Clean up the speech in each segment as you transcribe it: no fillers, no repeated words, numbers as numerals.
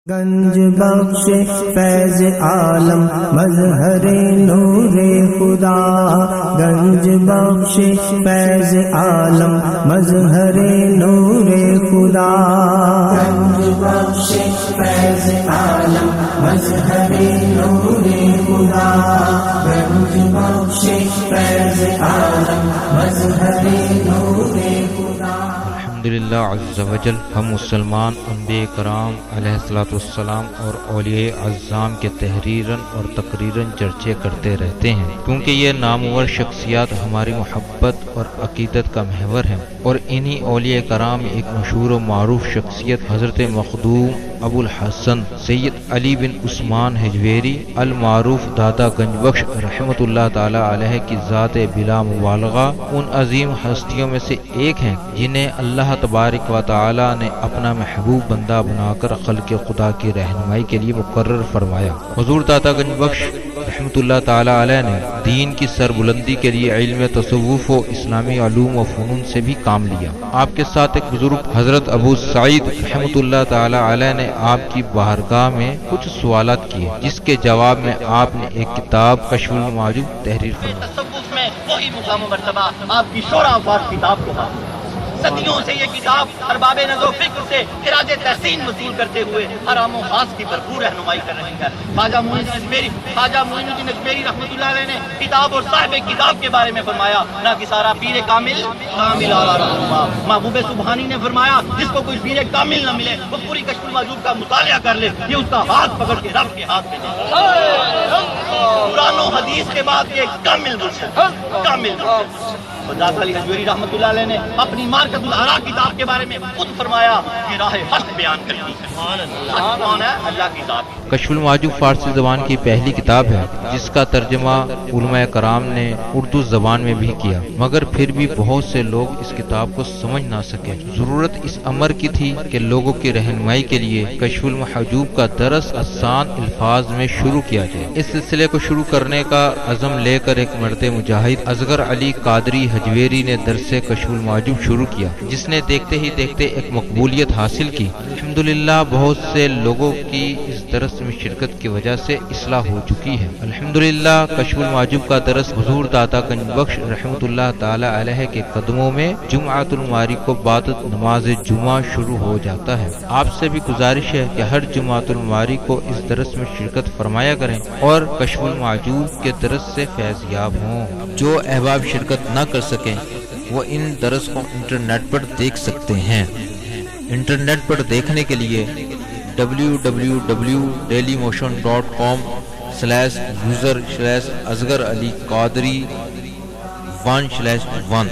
گنج بخش فیض عالم مظہر نور خدا، گنج بخش فیض عالم مظہر نور خدا، گنج بخش فیض عالم مظہر نور خدا، گنج بخش فیض عالم مظہر نور خدا۔ الحمدللہ عز وجل ہم مسلمان انبیاء کرام علیہ الصلوۃ والسلام اور اولیاء اعظام کے تحریراً اور تقریراً چرچے کرتے رہتے ہیں، کیونکہ یہ نامور شخصیات ہماری محبت اور عقیدت کا محور ہیں، اور انہی اولیاء کرام ایک مشہور و معروف شخصیت حضرت مخدوم ابو الحسن سید علی بن عثمان حجویری المعروف دادا گنج بخش رحمۃ اللہ تعالی علیہ کی ذات بلا مبالغہ ان عظیم ہستیوں میں سے ایک ہیں جنہیں اللہ تبارک و تعالی نے اپنا محبوب بندہ بنا کر خلق خدا کی رہنمائی کے لیے مقرر فرمایا۔ حضور دادا گنج بخش رحمۃ اللہ تعالی علیہ نے دین کی سربلندی کے لیے علم تصوف و اسلامی علوم و فنون سے بھی کام لیا۔ آپ کے ساتھ ایک بزرگ حضرت ابو سعید رحمۃ اللہ تعالی علیہ نے آپ کی بارگاہ میں کچھ سوالات کیے، جس کے جواب میں آپ نے ایک کتاب کشف المعجوب تحریر فرمائی۔ تصوف میں وہی مقام و مرتبہ آپ کی شورا آباد کتاب کو حاصل۔ صدیوں سے یہ کتاب ارباب نظر و فکر سے خراج تحسین وصول کرتے ہوئے حرام و خاص کی بھرپور رہنمائی کر رہی ہے۔ خواجہ معین الدین اجمیری رحمۃ اللہ علیہ نے کتاب اور صاحب کتاب کے بارے میں فرمایا، نہ کہ سارا پیر کامل اعلیٰ رہنما۔ محبوب سبحانی نے فرمایا، جس کو کوئی پیر کامل نہ ملے وہ پوری کشف المعجوب کا مطالعہ کر لے، یہ اس کا ہاتھ پکڑ کے رب کے ہاتھ میں دے۔ قرآن و حدیث کے بعد یہ کامل مرشد، کامل مرشد۔ دادا علی حجویری رحمۃ اللہ علیہ نے اپنی مارکت الآراء کتاب کے بارے میں خود فرمایا کہ راہ حق بیان کرتی ہے۔ حق کون ہے؟ اللہ کی ذات۔ کشف المعجوب فارسی زبان کی پہلی کتاب ہے جس کا ترجمہ علماء کرام نے اردو زبان میں بھی کیا، مگر پھر بھی بہت سے لوگ اس کتاب کو سمجھ نہ سکے۔ ضرورت اس امر کی تھی کہ لوگوں کی رہنمائی کے لیے کشف المحجوب کا درس آسان الفاظ میں شروع کیا جائے۔ اس سلسلے کو شروع کرنے کا عزم لے کر ایک مرد مجاہد اصغر علی قادری حجویری نے درس کشف المعجوب شروع کیا، جس نے دیکھتے ہی دیکھتے ایک مقبولیت حاصل کی۔ الحمدللہ بہت سے لوگوں کی اس درس میں شرکت کی وجہ سے اصلاح ہو چکی ہے۔ الحمدللہ کشف المعجوب کا درس حضور دادا گنج بخش رحمۃ اللہ تعالی علیہ کے قدموں میں جمعۃ الماری کو بعد نماز جمعہ شروع ہو جاتا ہے۔ آپ سے بھی گزارش ہے کہ ہر جمعۃ الماری کو اس درس میں شرکت فرمایا کریں اور کشف المعجوب کے درس سے فیض یاب ہوں۔ جو احباب شرکت نہ کر سکیں وہ ان درس کو انٹرنیٹ پر دیکھ سکتے ہیں۔ انٹرنیٹ پر دیکھنے کے لیے www.dailymotion.com/user/اصغر علی قادری 1/1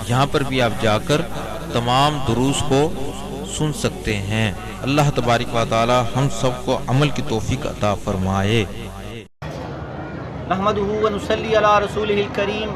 یہاں پر بھی آپ جا کر تمام دروس کو سن سکتے ہیں۔ اللہ تبارک و تعالی ہم سب کو عمل کی توفیق عطا فرمائے۔ نحمدہ ونصلی علی رسولہ الکریم،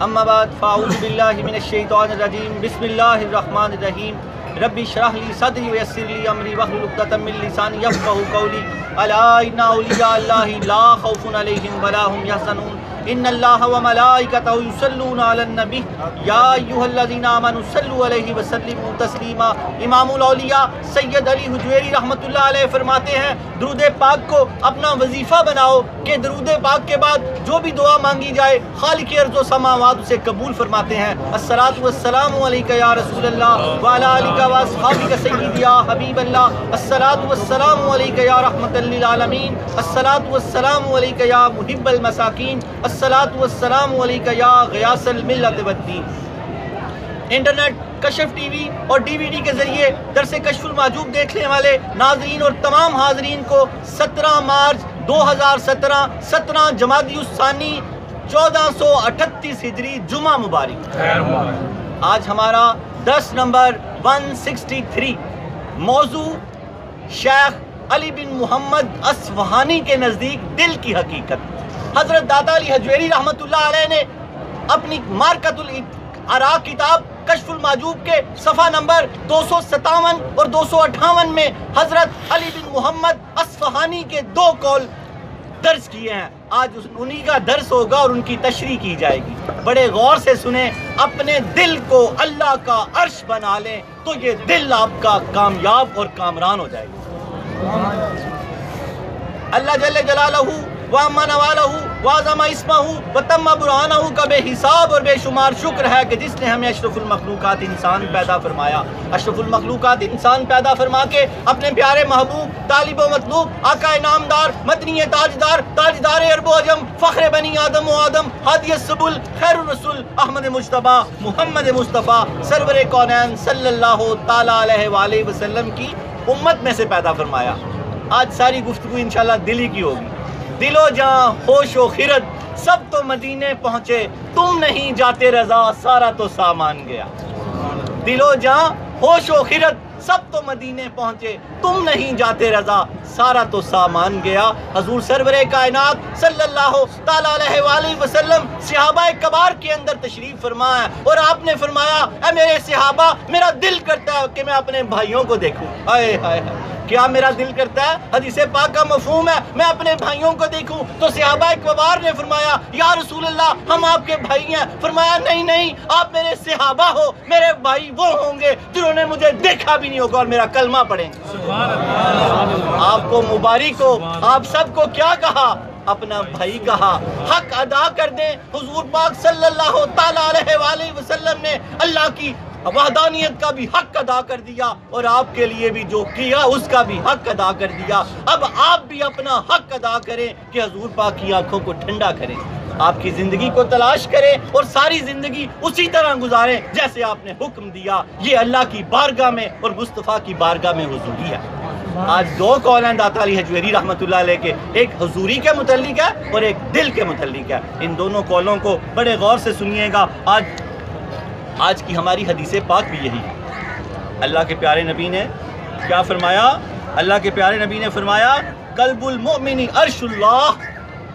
اما بعد فاعوذ باللہ من الشیطان الرجیم، بسم اللہ الرحمن الرحیم۔ ربی اشرح لی صدری ویسر لی امری واحلل عقدۃ من لسانی یفقهوا قولی، الا ان اولیاء اللہ لا خوف علیہم ولا هم یحزنون، ان اللہ وملائکتہ یصلون علی النبی یا ایھا الذین آمنوا صلوا علیہ وسلموا تسلیما۔ امام الاولیاء سید علی حجویری رحمۃ اللہ علیہ فرماتے ہیں، درود پاک کو اپنا وظیفہ بناؤ کہ درود پاک کے بعد جو بھی دعا مانگی جائے خالق ارض و سماوات اسے قبول فرماتے ہیں۔ الصلاۃ والسلام علیک یا رسول اللہ وعلی آلک و اصحابک سیدی یا حبیب اللہ، الصلاۃ والسلام علیک یا رحمۃ للعالمین، الصلاۃ والسلام علیک یا محب المساکین، الصلاۃ والسلام علیک یا غیاث الملت والدین۔ انٹرنیٹ، کشف ٹی وی اور ڈی وی ڈی کے ذریعے درس کشف المعجوب دیکھنے والے ناظرین اور تمام حاضرین کو 17 مارچ 2017 17 جمادی الثانی 1438 ہجری جمعہ مبارک۔ آج ہمارا درس نمبر 163، موضوع شیخ علی بن محمد اصفہانی کے نزدیک دل کی حقیقت۔ حضرت دادا علی حجویری رحمۃ اللہ علیہ نے اپنی مارکت الآراء کتاب کشف المعجوب کے صفحہ نمبر 257 اور 258 میں حضرت علی بن محمد اصفہانی کے 2 قول درس کیے ہیں۔ آج انہی کا درس ہوگا اور ان کی تشریح کی جائے گی۔ بڑے غور سے سنیں، اپنے دل کو اللہ کا عرش بنا لیں تو یہ دل آپ کا کامیاب اور کامران ہو جائے گا۔ اللہ جل جلالہ وَأَمَّ نَوَالَهُ وَعَظَمَ اسْمَهُ وَتَمَّ بُرْهَانَهُ کا بے حساب اور بے شمار شکر ہے کہ جس نے ہمیں اشرف المخلوقات انسان پیدا فرمایا. اشرف المخلوقات انسان پیدا فرما کے اپنے پیارے محبوب طالب و مطلوب آقا نامدار مدنی تاجدار تاجدار عرب و عجم فخر بنی آدم و آدم ہادی السبل خیر الرسول احمد مجتبیٰ محمد مصطفیٰ سرور کونین صلی اللہ تعالیٰ علیہ وآلہ وسلم کی امت میں سے پیدا فرمایا. آج ساری گفتگو انشاءاللہ دلی کی ہوگی. دل و جاں ہوش و خرد سب تو مدینے پہنچے تم نہیں جاتے رضا سارا تو سامان گیا. دل و جاں ہوش و خرد سب تو مدینے پہنچے تم نہیں جاتے رضا سارا تو سامان گیا. حضور سرور کائنات صلی اللہ تعالیٰ علیہ وآلہ وسلم صحابہ کبار کے اندر تشریف فرمایا اور آپ نے فرمایا اے میرے صحابہ میرا دل کرتا ہے کہ میں اپنے بھائیوں کو دیکھوں. ہائے ہائے کیا میرا دل کرتا ہے؟ حدیث پاک کا مفہوم ہے میں اپنے بھائیوں کو دیکھوں. تو صحابہ کبار نے فرمایا یا رسول اللہ ہم آپ کے بھائی ہیں. فرمایا نہیں نہیں آپ میرے صحابہ ہو. میرے بھائی وہ ہوں گے جنہوں نے مجھے دیکھا بھی نہیں ہوگا اور میرا کلمہ پڑھیں. آپ کو مبارک ہو. آپ سب کو کیا کہا؟ اپنا بھائی کہا. حق ادا کر دیں. حضور پاک صلی اللہ تعالیٰ علیہ وآلہ وسلم نے اللہ کی وحدانیت کا بھی حق ادا کر دیا اور آپ کے لیے بھی جو کیا اس کا بھی حق ادا کر دیا. اب آپ بھی اپنا حق ادا کریں کہ حضور پاک کی آنکھوں کو ٹھنڈا کریں. آپ کی زندگی کو تلاش کریں اور ساری زندگی اسی طرح گزاریں جیسے آپ نے حکم دیا. یہ اللہ کی بارگاہ میں اور مصطفیٰ کی بارگاہ میں حضوری ہے. آج دو قول ہیں داتا علی حجویری رحمۃ اللہ علیہ کے. ایک حضوری کے متعلق ہے اور ایک دل کے متعلق ہے. ان دونوں قولوں کو بڑے غور سے سنیے گا. آج کی ہماری حدیث پاک بھی یہی ہے. اللہ کے پیارے نبی نے کیا فرمایا؟ اللہ کے پیارے نبی نے فرمایا قلب المؤمن عرش اللہ.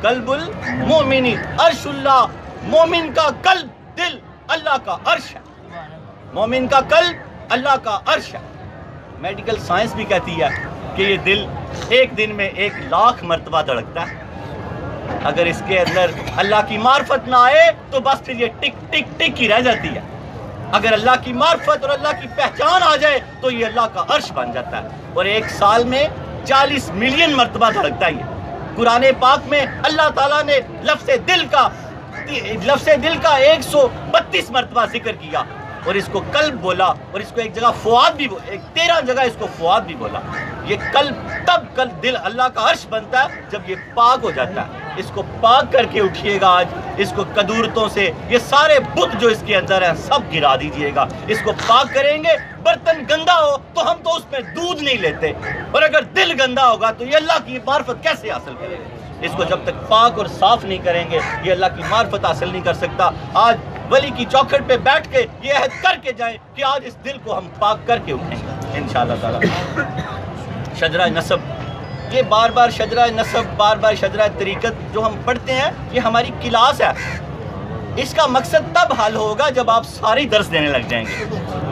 قلب المؤمن عرش اللہ. مومن کا قلب دل اللہ کا عرش ہے. مومن کا قلب اللہ کا عرش ہے. میڈیکل سائنس بھی کہتی ہے کہ یہ دل ایک دن میں 1,00,000 مرتبہ دھڑکتا ہے. اگر اس کے اندر اللہ کی معرفت نہ آئے تو بس پھر یہ ٹک ٹک ٹک ہی رہ جاتی ہے. اگر اللہ کی معرفت اور اللہ کی پہچان آ جائے تو یہ اللہ کا عرش بن جاتا ہے. اور ایک سال میں 40 ملین مرتبہ دھڑکتا ہے. قرآن پاک میں اللہ تعالیٰ نے لفظ دل کا 132 مرتبہ ذکر کیا اور اس کو قلب بولا اور اس کو ایک جگہ فؤاد بھی 13 جگہ اس کو فؤاد بھی بولا. یہ قلب دل اللہ کا عرش بنتا ہے جب یہ پاک ہو جاتا ہے. اس کو پاک کر کے اٹھیے گا. آج اس کو قدورتوں سے یہ سارے بت جو اس کے اندر ہیں سب گرا دیجئے گا. اس کو پاک کریں گے. برتن گندا ہو تو ہم تو اس میں دودھ نہیں لیتے اور اگر دل گندا ہوگا تو یہ اللہ کی معرفت کیسے حاصل کریں گے؟ اس کو جب تک پاک اور صاف نہیں کریں گے یہ اللہ کی معرفت حاصل نہیں کر سکتا. آج ولی کی چوکھٹ پہ بیٹھ کے یہ عہد کر کے جائیں کہ آج اس دل کو ہم پاک کر کے اٹھیں گے انشاءاللہ تعالی. شجرہ نسب یہ بار بار شجرہ نسب بار بار شجرہ طریقت جو ہم پڑھتے ہیں یہ ہماری کلاس ہے. اس کا مقصد تب حل ہوگا جب آپ ساری درس دینے لگ جائیں گے.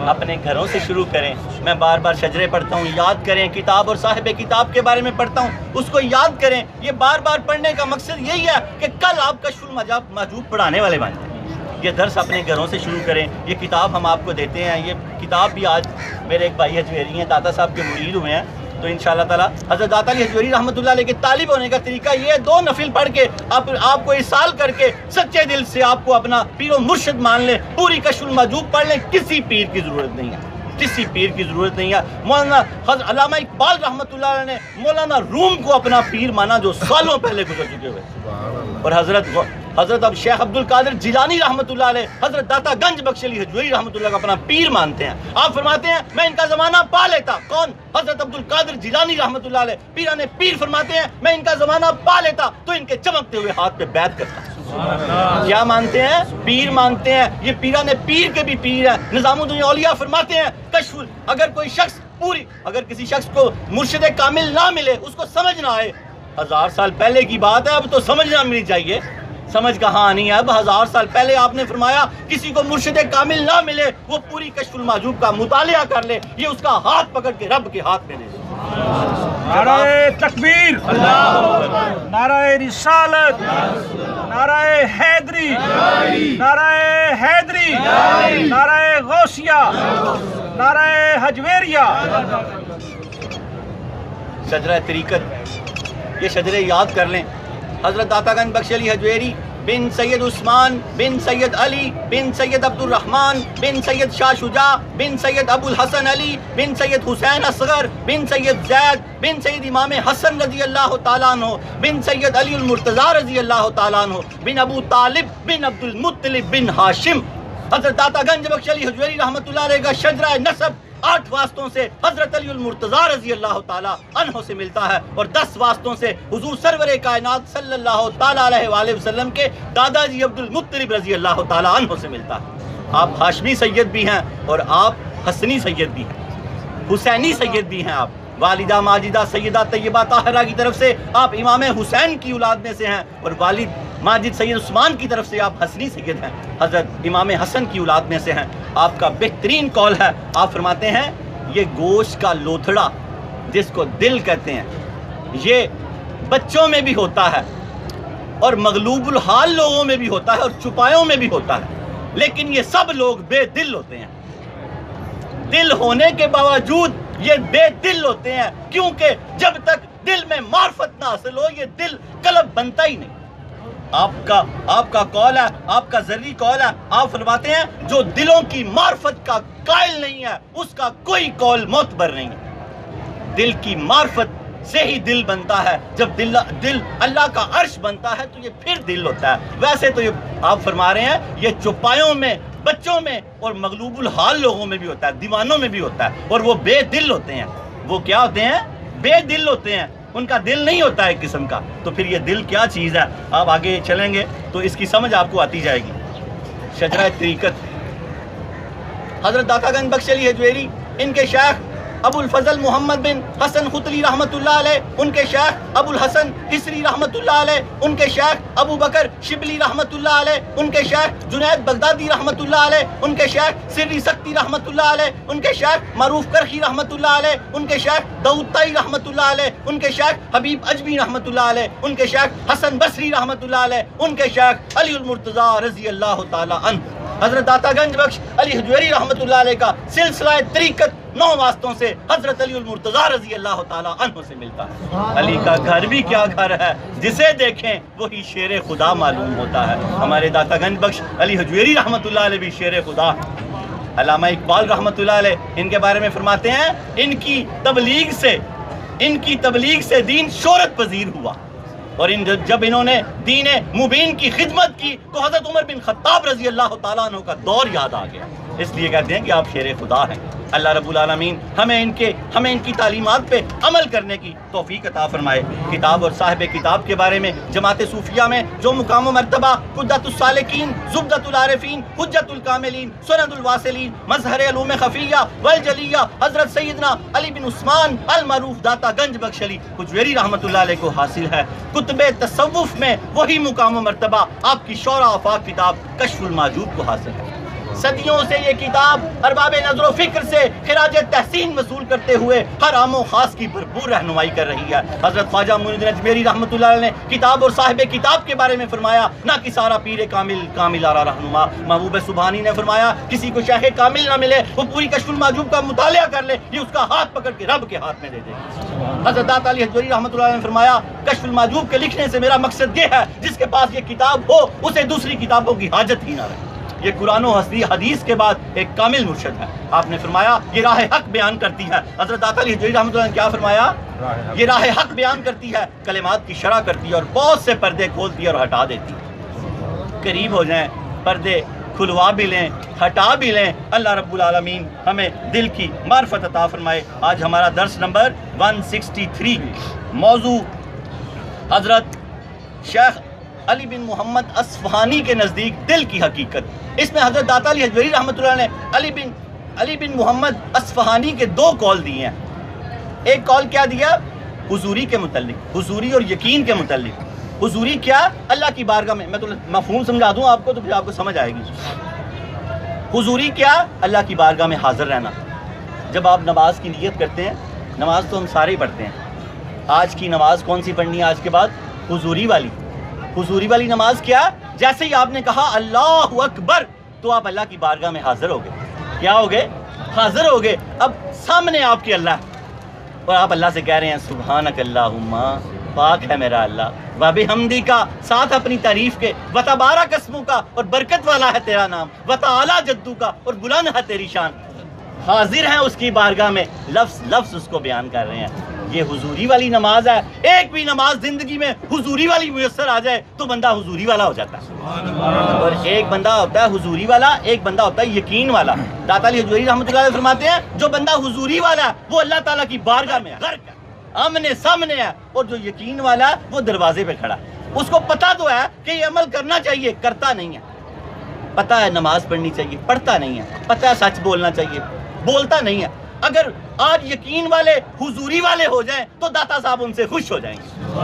اپنے گھروں سے شروع کریں. میں بار بار شجرے پڑھتا ہوں یاد کریں. کتاب اور صاحب کتاب کے بارے میں پڑھتا ہوں اس کو یاد کریں. یہ بار بار پڑھنے کا مقصد یہی ہے کہ کل آپ کشف المحجوب پڑھانے والے بن جائیں. یہ درس اپنے گھروں سے شروع کریں. یہ کتاب ہم آپ کو دیتے ہیں. یہ کتاب بھی آج میرے ایک بھائی حجویری ہیں داتا صاحب کے مرید ہوئے ہیں تو انشاءاللہ تعالی حضرت داتا علی حجویری رحمۃ اللہ علیہ کے طالب ہونے کا طریقہ یہ 2 نفل پڑھ کے آپ کو ارسال کر کے سچے دل سے آپ کو اپنا پیر و مرشد مان لیں. پوری کشف المحجوب پڑھ لیں. کسی پیر کی ضرورت نہیں ہے. کسی پیر کی ضرورت نہیں ہے. مولانا علامہ اقبال رحمۃ اللہ علیہ نے مولانا روم کو اپنا پیر مانا جو سالوں پہلے گزر چکے ہوئے. اور حضرت اب شیخ عبد القادر جیلانی رحمۃ اللہ علیہ حضرت داتا گنج بخش علی حجویری رحمۃ اللہ کا اپنا پیر مانتے ہیں. آپ فرماتے ہیں میں ان کا زمانہ پا لیتا. کون؟ حضرت عبد القادر جیلانی رحمۃ اللہ علیہ. پیرانے پیر فرماتے ہیں میں ان کا زمانہ پا لیتا تو ان کے چمکتے ہوئے ہاتھ پہ بیعت کرتا. کیا مانتے ہیں؟ پیر مانتے ہیں. یہ پیرانے پیر کے بھی پیر ہیں. نظام الدین اولیاء فرماتے ہیں کشف اگر کوئی شخص اگر کسی شخص کو مرشد کامل نہ ملے اس کو سمجھ نہ آئے 1000 سال پہلے کی بات ہے. اب تو سمجھنا ملنی چاہیے. سمجھ کہاں آنی ہے؟ اب 1000 سال پہلے آپ نے فرمایا کسی کو مرشد کامل نہ ملے وہ پوری کشف المحجوب کا مطالعہ کر لے. یہ اس کا ہاتھ پکڑ کے رب کے ہاتھ میں لے. نعرہ تکبیر، نعرہ رسالت، نعرہ حیدری، نعرہ حیدری، نعرہ غوثیہ، نعرہ حجویریہ. شجرہ طریقت یہ شجرے یاد کر لیں. حضرت داتا گنج بخش علی حجویری بن سید عثمان بن سید علی بن سید عبد الرحمن بن سید شاہ شجاع بن سید ابو الحسن علی بن سید حسین اصغر بن سید زید بن سید امام حسن رضی اللہ تعالیٰ عنہ بن سید علی المرتضیٰ رضی اللہ تعالیٰ عنہ بن ابو طالب بن عبد المطلب بن ہاشم. حضرت داتا گنج بخش علی حجویری رحمۃ اللہ علیہ کا شجرہ نسب 8 واسطوں سے حضرت علی المرتضیٰ رضی اللہ تعالیٰ عنہ سے ملتا ہے اور 10 واسطوں سے حضور سرور کائنات صلی اللہ تعالیٰ علیہ وآلہ وسلم کے دادا جی عبد المطلب رضی اللہ تعالیٰ عنہ سے ملتا ہے. آپ ہاشمی سید بھی ہیں اور آپ حسنی سید بھی ہیں, حسینی سید بھی ہیں. آپ والدہ ماجدہ سیدہ طیبہ طاہرہ کی طرف سے آپ امام حسین کی اولاد میں سے ہیں اور والد ماجد سید عثمان کی طرف سے آپ حسنی سید ہیں, حضرت امام حسن کی اولاد میں سے ہیں. آپ کا بہترین قول ہے, آپ فرماتے ہیں یہ گوشت کا لوتھڑا جس کو دل کہتے ہیں یہ بچوں میں بھی ہوتا ہے اور مغلوب الحال لوگوں میں بھی ہوتا ہے اور چپایوں میں بھی ہوتا ہے, لیکن یہ سب لوگ بے دل ہوتے ہیں. دل ہونے کے باوجود یہ بے دل ہوتے ہیں کیونکہ جب تک دل میں معرفت نہ حاصل ہو یہ دل قلب بنتا ہی نہیں. آپ کا قول ہے, آپ کا ذری قول ہے, آپ فرماتے ہیں جو دلوں کی معرفت کا قائل نہیں ہے اس کا کوئی قول معتبر نہیں ہے. دل کی معرفت سے ہی دل بنتا ہے, جب دل اللہ کا عرش بنتا ہے تو یہ پھر دل ہوتا ہے. ویسے تو یہ آپ فرما رہے ہیں یہ چوپایوں میں, بچوں میں اور مغلوب الحال لوگوں میں بھی ہوتا ہے, دیوانوں میں بھی ہوتا ہے, اور وہ بے دل ہوتے ہیں. وہ کیا ہوتے ہیں؟ بے دل ہوتے ہیں, ان کا دل نہیں ہوتا ہے ایک قسم کا. تو پھر یہ دل کیا چیز ہے؟ آپ آگے چلیں گے تو اس کی سمجھ آپ کو آتی جائے گی. شجرہ طریقت حضرت داتا گنج بخش علی حجویری, ان کے شیخ ابو الفضل محمد بن حسن خطلی رحمۃ اللہ علیہ, ان کے شیخ ابو الحسن حسری رحمۃ اللہ علیہ, ان کے شیخ ابو بکر شبلی رحمۃ اللہ علیہ, ان کے شیخ جنید بغدادی رحمۃ اللہ علیہ, ان کے شیخ سری سختی رحمۃ اللہ علیہ, ان کے شیخ معروف کرخی رحمۃ اللہ علیہ, ان کے شیخ داؤد طائی رحمۃ اللہ علیہ, ان کے شیخ حبیب اجمی رحمۃ اللہ علیہ, ان کے شیخ حسن بصری رحمۃ اللہ علیہ, ان کے شیخ علی المرتضیٰ رضی اللہ تعالی عنہ. حضرت داتا گنج بخش علی حجویری رحمۃ اللہ علیہ کا سلسلہ طریقت 9 واسطوں سے حضرت علی المرتضیٰ رضی اللہ تعالیٰ عنہ سے ملتا ہے. علی کا گھر بھی کیا گھر ہے, جسے دیکھیں وہی شیر خدا معلوم ہوتا ہے. ہمارے داتا گنج بخش علی حجویری رحمۃ اللہ علیہ بھی شیر خدا. علامہ اقبال رحمۃ اللہ علیہ ان کے بارے میں فرماتے ہیں ان کی تبلیغ سے دین شہرت پذیر ہوا, اور جب انہوں نے دین مبین کی خدمت کی تو حضرت عمر بن خطاب رضی اللہ تعالیٰ عنہ کا دور یاد آ گیا. اس لیے کہتے ہیں کہ آپ شیر خدا ہیں. اللہ رب العالمین ہمیں ان کی تعلیمات پہ عمل کرنے کی توفیق عطا فرمائے. کتاب اور صاحب کتاب کے بارے میں جماعت صوفیہ میں جو مقام و مرتبہ قدۃ السالکین, زبدۃ العارفین, حجت الکاملین, سند الواصلین, مظہر علوم خفیہ والجلیہ حضرت سیدنا علی بن عثمان المعروف داتا گنج بخش علی حجویری رحمۃ اللہ علیہ کو حاصل ہے. کتب تصوف میں وہی مقام و مرتبہ آپ کی شورا آفاق کتاب کشف المعجوب کو حاصل ہے. صدیوں سے یہ کتاب ارباب نظر و فکر سے خراج تحسین وصول کرتے ہوئے ہر عام و خاص کی بھرپور رہنمائی کر رہی ہے. حضرت خواجہ معین الدین اجمیری رحمۃ اللہ علیہ نے کتاب اور صاحب کتاب کے بارے میں فرمایا نہ کہ سارا پیر کامل آرا رہنما. محبوب سبحانی نے فرمایا کسی کو شیخ کامل نہ ملے وہ پوری کشف المعجوب کا مطالعہ کر لے, یہ اس کا ہاتھ پکڑ کے رب کے ہاتھ میں دے دے. حضرت داتا علی حجویری رحمۃ اللہ علیہ نے فرمایا کشف المعجوب کے لکھنے سے میرا مقصد یہ ہے جس کے پاس یہ کتاب ہو اسے دوسری کتابوں کی حاجت ہی نہ رہے. یہ قرآن و حدیث کے بعد ایک کامل مرشد ہے. آپ نے فرمایا یہ راہ حق بیان کرتی ہے. حضرت داتا علی حجویری رحمۃ اللہ نے کیا فرمایا؟ یہ راہ حق بیان کرتی ہے, کلمات کی شرح کرتی ہے اور بہت سے پردے کھولتی ہے اور ہٹا دیتی ہے. قریب ہو جائیں, پردے کھلوا بھی لیں, ہٹا بھی لیں. اللہ رب العالمین ہمیں دل کی معرفت عطا فرمائے. آج ہمارا درس نمبر 163, موضوع حضرت شیخ علی بن محمد اصفہانی کے نزدیک دل کی حقیقت. اس میں حضرت داتا علی حجویری رحمۃ اللہ نے علی بن محمد اصفہانی کے 2 قول دیے ہیں. ایک قول کیا دیا؟ حضوری کے متعلق, حضوری اور یقین کے متعلق. حضوری کیا؟ اللہ کی بارگاہ میں, میں تو مفہوم سمجھا دوں آپ کو تو پھر آپ کو سمجھ آئے گی. حضوری کیا؟ اللہ کی بارگاہ میں حاضر رہنا. جب آپ نماز کی نیت کرتے ہیں, نماز تو ہم سارے ہی پڑھتے ہیں, آج کی نماز کون سی پڑھنی ہے آج کے بعد؟ حضوری والی. حضوری والی نماز کیا؟ جیسے ہی آپ نے کہا اللہ اکبر تو آپ اللہ کی بارگاہ میں حاضر ہو گئے. کیا ہو گئے؟ حاضر ہو گئے. اب سامنے آپ کے اللہ اور آپ اللہ سے کہہ رہے ہیں سبحانک اللہم پاک ہے میرا اللہ، وبحمدی کا ساتھ اپنی تعریف کے، وتبارک اسمو کا اور برکت والا ہے تیرا نام، وتعالی جدو کا اور بلند ہے تیری شان۔ حاضر ہیں اس کی بارگاہ میں، لفظ لفظ اس کو بیان کر رہے ہیں۔ یہ حضوری والی نماز ہے۔ ایک بھی نماز زندگی میں حضوری والی میسر آ جائے تو بندہ حضوری والا ہو جاتا ہے۔ اور ایک بندہ ہوتا ہے حضوری والا، ایک بندہ ہوتا ہے یقین والا۔ داتا علی حجویری رحمۃ اللہ علیہ فرماتے ہیں جو بندہ حضوری والا ہے وہ اللہ تعالیٰ کی بارگاہ میں غرق ہے، آمنے سامنے ہے، اور جو یقین والا ہے وہ دروازے پہ کھڑا ہے۔ اس کو پتہ تو ہے کہ یہ عمل کرنا چاہیے، کرتا نہیں ہے۔ پتہ ہے نماز پڑھنی چاہیے، پڑھتا نہیں ہے۔ پتہ ہے سچ بولنا چاہیے، بولتا نہیں ہے۔ اگر آج یقین والے حضوری والے ہو جائیں تو داتا صاحب ان سے خوش ہو جائیں گے۔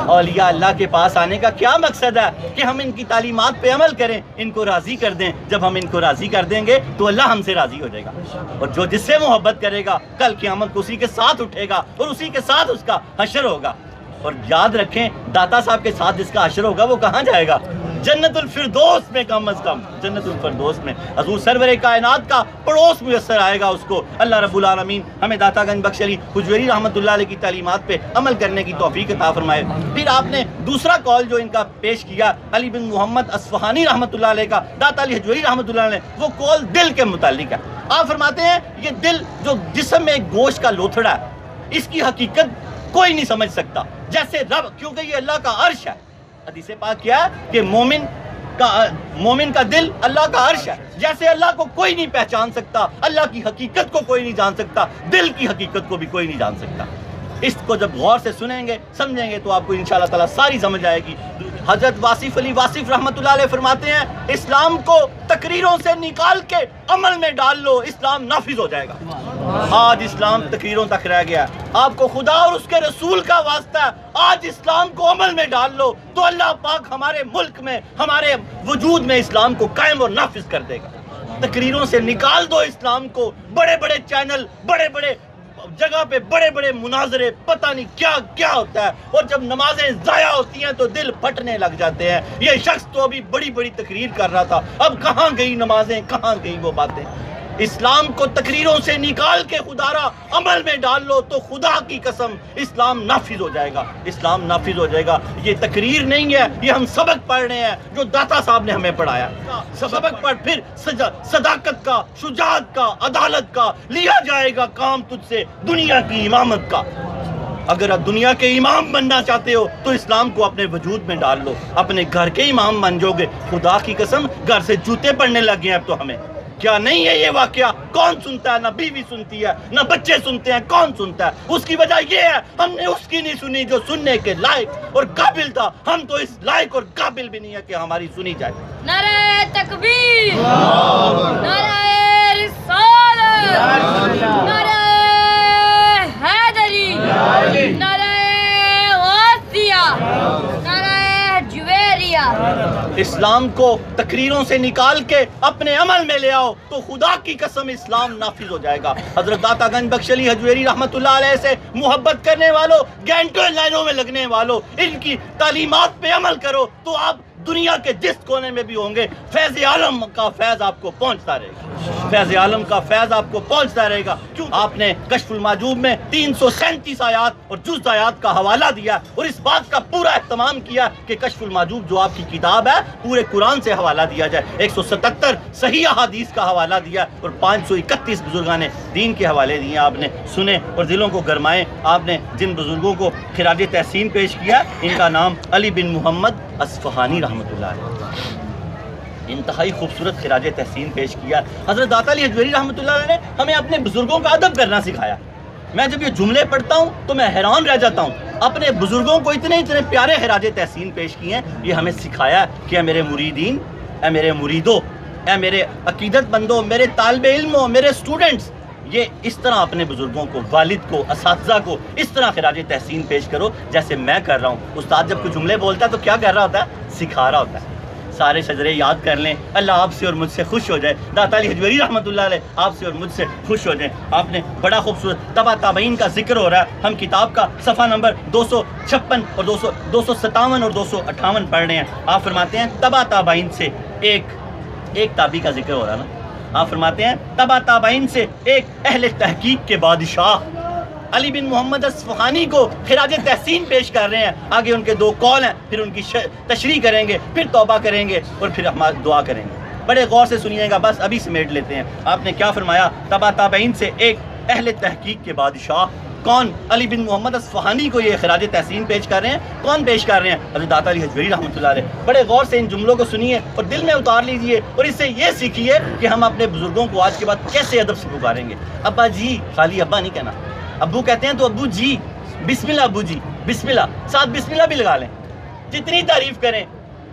اولیاء اللہ کے پاس آنے کا کیا مقصد ہے کہ ہم ان کی تعلیمات پہ عمل کریں، ان کو راضی کر دیں۔ جب ہم ان کو راضی کر دیں گے تو اللہ ہم سے راضی ہو جائے گا، اور جو جس سے محبت کرے گا کل قیامت کو اسی کے ساتھ اٹھے گا اور اسی کے ساتھ اس کا حشر ہوگا۔ اور یاد رکھیں داتا صاحب کے ساتھ جس کا حشر ہوگا وہ کہاں جائے گا؟ جنت الفردوس میں، کم از کم جنت الفردوس میں حضور سرور کائنات کا پڑوس میسر آئے گا اس کو۔ اللہ رب العالمین ہمیں داتا گنج بخش علی حجویری رحمۃ اللہ علیہ کی تعلیمات پہ عمل کرنے کی توفیق عطا فرمائے۔ پھر آپ نے دوسرا قول جو ان کا پیش کیا علی بن محمد اصفہانی رحمۃ اللہ علیہ کا، داتا علی حجویری رحمۃ اللہ علیہ، وہ قول دل کے متعلق ہے۔ آپ فرماتے ہیں یہ دل جو جسم میں ایک گوشت کا لوتھڑا ہے، اس کی حقیقت کوئی نہیں سمجھ سکتا، جیسے رب، کیونکہ یہ اللہ کا عرش ہے۔ حدیث پاک کیا ہے کہ مومن کا دل اللہ کا عرش ہے۔ جیسے اللہ کو کوئی نہیں پہچان سکتا، اللہ کی حقیقت کو کوئی نہیں جان سکتا، دل کی حقیقت کو بھی کوئی نہیں جان سکتا۔ اس کو جب غور سے سنیں گے سمجھیں گے تو آپ کو انشاءاللہ تعالیٰ ساری سمجھ آئے گی۔ حضرت واصف علی واصف رحمۃ اللہ علیہ فرماتے ہیں اسلام کو تقریروں سے نکال کے عمل میں ڈال لو، اسلام نافذ ہو جائے گا۔ آج اسلام تقریروں تک رہ گیا، آپ کو خدا اور اس کے رسول کا واسطہ ہے، آج اسلام کو عمل میں ڈال لو تو اللہ پاک ہمارے ملک میں، ہمارے وجود میں اسلام کو قائم اور نافذ کر دے گا۔ تقریروں سے نکال دو اسلام کو، بڑے بڑے چینل، بڑے بڑے جگہ پہ بڑے بڑے مناظرے، پتہ نہیں کیا کیا ہوتا ہے، اور جب نمازیں ضائع ہوتی ہیں تو دل پھٹنے لگ جاتے ہیں۔ یہ شخص تو ابھی بڑی بڑی تقریر کر رہا تھا، اب کہاں گئی نمازیں، کہاں گئی وہ باتیں۔ اسلام کو تقریروں سے نکال کے خدارا عمل میں ڈال لو تو خدا کی قسم اسلام نافذ ہو جائے گا، اسلام نافذ ہو جائے گا۔ یہ تقریر نہیں ہے، یہ ہم سبق پڑھ رہے ہیں جو داتا صاحب نے ہمیں پڑھایا۔ سبق پڑھ پھر صداقت کا، شجاعت کا، عدالت کا لیا جائے گا کام تجھ سے دنیا کی امامت کا۔ اگر آپ دنیا کے امام بننا چاہتے ہو تو اسلام کو اپنے وجود میں ڈال لو، اپنے گھر کے امام بن جاؤ گے۔ خدا کی قسم گھر سے جوتے پڑنے لگ گئے اب تو ہمیں۔ کیا نہیں ہے یہ واقعہ؟ کون سنتا ہے؟ نہ بیوی سنتی ہے، نہ بچے سنتے ہیں، کون سنتا ہے؟ اس کی وجہ یہ ہے ہم نے اس کی نہیں سنی جو سننے کے لائق اور قابل تھا۔ ہم تو اس لائق اور قابل بھی نہیں ہے کہ ہماری سنی جائے۔ نعرہ تکبیر، نعرہ رسالت، نعرہ حیدری، نعرہ غوثیہ، نعرہ جویریہ۔ اسلام کو تقریروں سے نکال کے اپنے عمل میں لے آؤ تو خدا کی قسم اسلام نافذ ہو جائے گا۔ حضرت داتا گنج بخش علی حجویری رحمۃ اللہ علیہ سے محبت کرنے والوں، گھنٹوں لائنوں میں لگنے والوں، ان کی تعلیمات پہ عمل کرو تو آپ دنیا کے جس کونے میں بھی ہوں گے فیض عالم کا فیض آپ کو پہنچتا رہے گا، فیض عالم کا فیض آپ کو پہنچتا رہے گا۔ کیوں آپ نے کشف المحجوب میں 337 آیات اور جز آیات کا حوالہ دیا اور اس بات کا پورا اہتمام کیا کہ کشف المحجوب جو آپ کی کتاب ہے پورے قرآن سے حوالہ دیا جائے۔ 177 صحیح احادیث کا حوالہ دیا اور 531 بزرگان دین کے حوالے دیے آپ نے، سنے اور دلوں کو گرمائے۔ آپ نے جن بزرگوں کو خراج تحسین پیش کیا ان کا نام علی بن محمد اصفہانی رحمۃ اللہ علیہ، انتہائی خوبصورت خراج تحسین پیش کیا۔ حضرت داتا علی حجویری رحمۃ اللہ علیہ نے ہمیں اپنے بزرگوں کا ادب کرنا سکھایا۔ میں جب یہ جملے پڑھتا ہوں تو میں حیران رہ جاتا ہوں، اپنے بزرگوں کو اتنے پیارے خراج تحسین پیش کیے ہیں۔ یہ ہمیں سکھایا کہ اے میرے مریدین، اے میرے مریدوں، اے میرے عقیدت مندوں، میرے طالب علموں، میرے اسٹوڈنٹس، یہ اس طرح اپنے بزرگوں کو، والد کو، اساتذہ کو اس طرح خراج تحسین پیش کرو جیسے میں کر رہا ہوں۔ استاد جب کوئی جملے بولتا ہے تو کیا کر رہا ہوتا ہے؟ سکھا رہا ہوتا ہے۔ سارے شجرے یاد کر لیں، اللہ آپ سے اور مجھ سے خوش ہو جائے۔ داتا علی حجویری رحمۃ اللہ علیہ آپ سے اور مجھ سے خوش ہو جائیں۔ آپ نے بڑا خوبصورت تبع تابعین کا ذکر ہو رہا ہے، ہم کتاب کا صفحہ نمبر 256 اور 257 اور 258 پڑھ رہے ہیں۔ آپ فرماتے ہیں تبع تابعین سے ایک تابعی کا ذکر ہو رہا ہے نا، آپ فرماتے ہیں تبع تابعین سے ایک اہل تحقیق کے بادشاہ، علی بن محمد اصفہانی کو خراج تحسین پیش کر رہے ہیں. آگے ان کے 2 قول ہیں, پھر ان کی تشریح کریں گے, پھر توبہ کریں گے اور پھر ہم دعا کریں گے. بڑے غور سے سنیے گا, بس ابھی سمیٹ لیتے ہیں. آپ نے کیا فرمایا؟ تبع تابعین سے ایک اہل تحقیق کے بادشاہ کون؟ علی بن محمد اصفہانی کو یہ خراج تحسین پیش کر رہے ہیں. کون پیش کر رہے ہیں؟ حضرت داتا علی حجویری رحمۃ اللہ علیہ. بڑے غور سے ان جملوں کو سنیے اور دل میں اتار لیجئے اور اس سے یہ سیکھیے کہ ہم اپنے بزرگوں کو آج کے بعد کیسے ادب سے پکاریں گے. ابا جی, خالی ابا نہیں کہنا. ابو کہتے ہیں تو ابو جی, بسم اللہ ابو جی, بسم اللہ, ساتھ بسم اللہ بھی لگا لیں. جتنی تعریف کریں.